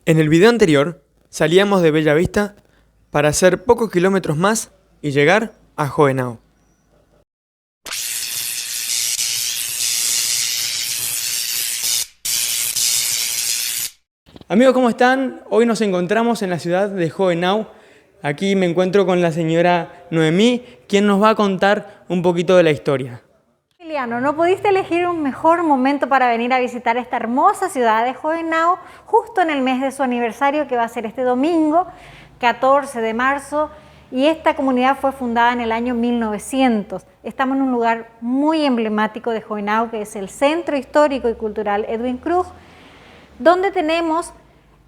En el video anterior salíamos de Bellavista para hacer pocos kilómetros más y llegar a Hohenau. Amigos, ¿cómo están? Hoy nos encontramos en la ciudad de Hohenau. Aquí me encuentro con la señora Noemí, quien nos va a contar un poquito de la historia. Emiliano, no pudiste elegir un mejor momento para venir a visitar esta hermosa ciudad de Hohenau justo en el mes de su aniversario, que va a ser este domingo, 14 de marzo, y esta comunidad fue fundada en el año 1900. Estamos en un lugar muy emblemático de Hohenau, que es el Centro Histórico y Cultural Edwin Krug, donde tenemos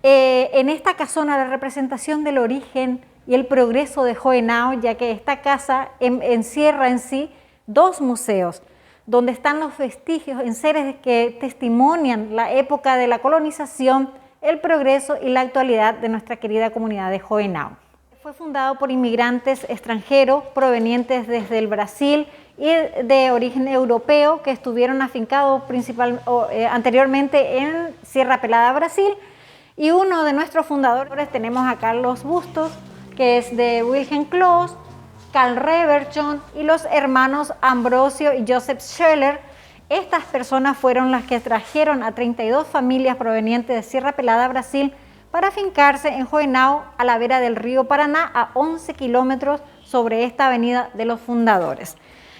en esta casona la representación del origen y el progreso de Hohenau, ya que esta casa encierra en sí dos museos, donde están los vestigios en seres que testimonian la época de la colonización, el progreso y la actualidad de nuestra querida comunidad de Hohenau. Fue fundado por inmigrantes extranjeros provenientes desde el Brasil y de origen europeo que estuvieron afincados anteriormente en Sierra Pelada, Brasil. Y uno de nuestros fundadores, tenemos acá los bustos, que es de Wilhelm Kloss, Karl Reverchon y los hermanos Ambrosio y Joseph Scheller. Estas personas fueron las que trajeron a 32 familias provenientes de Sierra Pelada, Brasil, para afincarse en Hohenau, a la vera del río Paraná, a 11 kilómetros sobre esta avenida de los fundadores.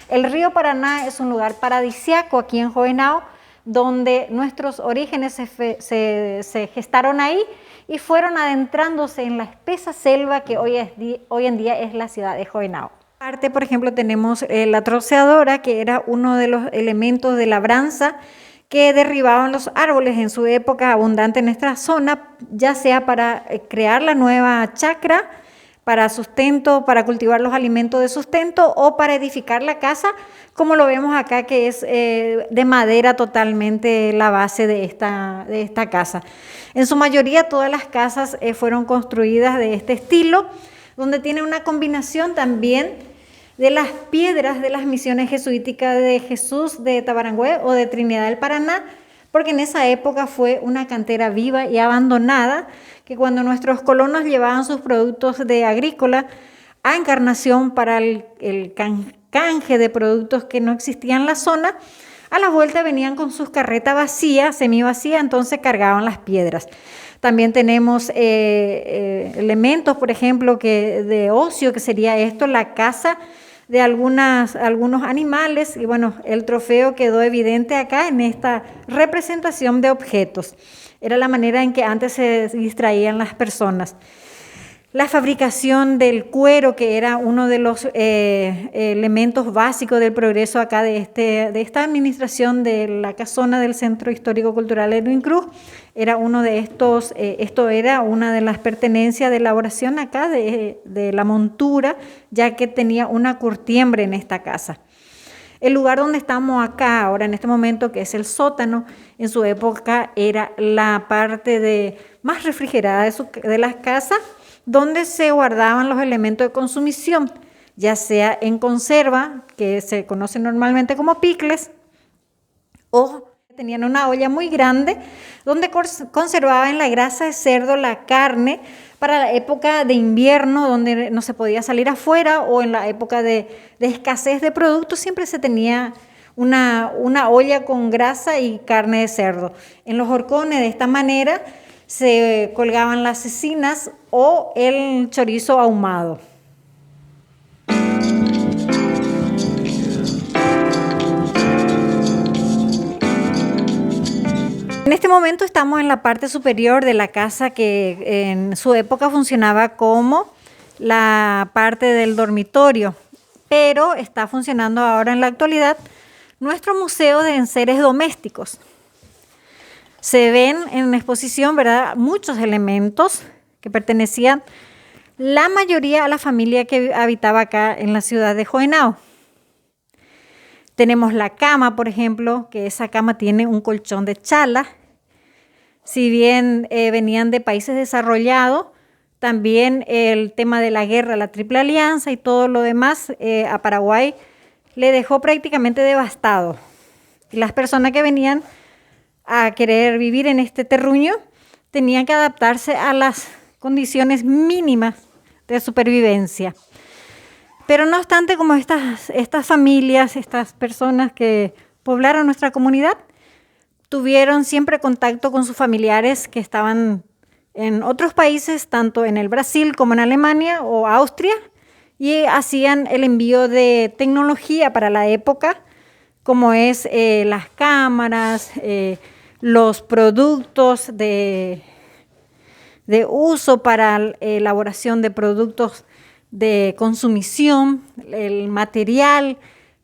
El río Paraná es un lugar paradisiaco aquí en Hohenau, donde nuestros orígenes se gestaron ahí y fueron adentrándose en la espesa selva que hoy en día es la ciudad de Hohenau. Aparte, por ejemplo, tenemos la troceadora, que era uno de los elementos de labranza que derribaban los árboles en su época abundante en esta zona, ya sea para crear la nueva chacra, para sustento, para cultivar los alimentos de sustento o para edificar la casa, como lo vemos acá, que es de madera totalmente la base de esta casa. En su mayoría todas las casas fueron construidas de este estilo, donde tiene una combinación también de las piedras de las misiones jesuíticas de Jesús de Tabarangué o de Trinidad del Paraná, porque en esa época fue una cantera viva y abandonada, que cuando nuestros colonos llevaban sus productos de agrícola a Encarnación para el canje de productos que no existían en la zona, a la vuelta venían con sus carretas vacías, semivacías, entonces cargaban las piedras. También tenemos elementos, por ejemplo, de ocio, que sería esto, la caza de algunos animales, y bueno, el trofeo quedó evidente acá en esta representación de objetos. Era la manera en que antes se distraían las personas. La fabricación del cuero, que era uno de los elementos básicos del progreso acá de esta administración de la casona del Centro Histórico Cultural Edwin Krug, era uno de estos, esto era una de las pertenencias de elaboración acá de la montura, ya que tenía una curtiembre en esta casa. El lugar donde estamos acá ahora en este momento, que es el sótano, en su época era la parte más refrigerada de las casas, donde se guardaban los elementos de consumición, ya sea en conserva, que se conoce normalmente como picles, o tenían una olla muy grande donde conservaban la grasa de cerdo, la carne, para la época de invierno, donde no se podía salir afuera, o en la época de escasez de productos, siempre se tenía una olla con grasa y carne de cerdo. En los horcones, de esta manera, se colgaban las cecinas o el chorizo ahumado. En este momento estamos en la parte superior de la casa, que en su época funcionaba como la parte del dormitorio, pero está funcionando ahora en la actualidad nuestro museo de enseres domésticos. Se ven en exposición, ¿verdad?, muchos elementos que pertenecían la mayoría a la familia que habitaba acá en la ciudad de Hohenau. Tenemos la cama, por ejemplo, que esa cama tiene un colchón de chala. Si bien venían de países desarrollados, también el tema de la guerra, la Triple Alianza y todo lo demás a Paraguay le dejó prácticamente devastado. Y las personas que venían a querer vivir en este terruño tenían que adaptarse a las condiciones mínimas de supervivencia. Pero no obstante, como estas familias, estas personas que poblaron nuestra comunidad, tuvieron siempre contacto con sus familiares que estaban en otros países, tanto en el Brasil como en Alemania o Austria, y hacían el envío de tecnología para la época, como es las cámaras, los productos de uso para elaboración de productos de consumición, el material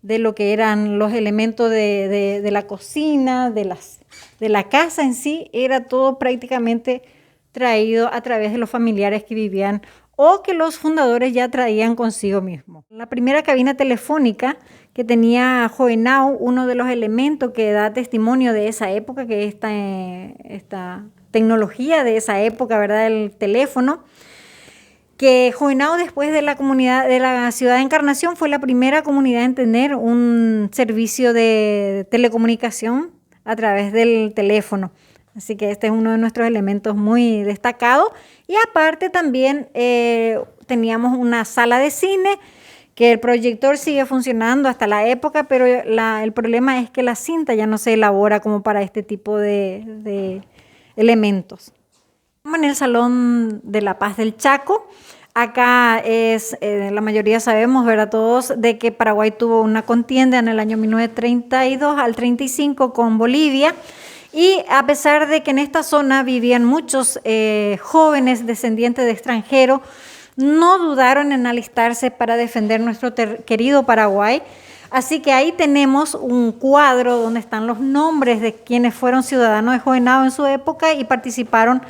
de lo que eran los elementos de la cocina, de la casa en sí, era todo prácticamente traído a través de los familiares que vivían o que los fundadores ya traían consigo mismo. La primera cabina telefónica que tenía Hohenau, uno de los elementos que da testimonio de esa época, que es esta tecnología de esa época, ¿verdad? El teléfono, que Hohenau, después de la comunidad de la ciudad de Encarnación, fue la primera comunidad en tener un servicio de telecomunicación a través del teléfono. Así que este es uno de nuestros elementos muy destacados. Y aparte también teníamos una sala de cine, que el proyector sigue funcionando hasta la época, pero el problema es que la cinta ya no se elabora como para este tipo de elementos. En el Salón de la Paz del Chaco, acá la mayoría sabemos, ¿verdad? Todos, de que Paraguay tuvo una contienda en el año 1932 al 35 con Bolivia. Y a pesar de que en esta zona vivían muchos jóvenes descendientes de extranjeros, no dudaron en alistarse para defender nuestro querido Paraguay. Así que ahí tenemos un cuadro donde están los nombres de quienes fueron ciudadanos de Hohenau en su época y participaron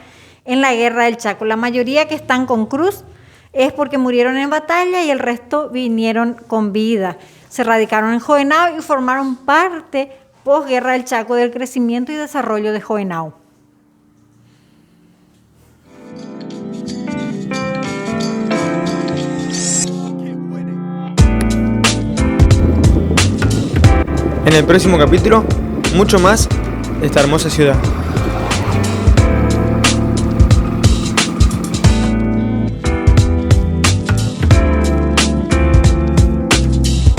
en la Guerra del Chaco. La mayoría que están con cruz es porque murieron en batalla y el resto vinieron con vida. Se radicaron en Hohenau y formaron parte posguerra del Chaco del crecimiento y desarrollo de Hohenau. En el próximo capítulo, mucho más de esta hermosa ciudad.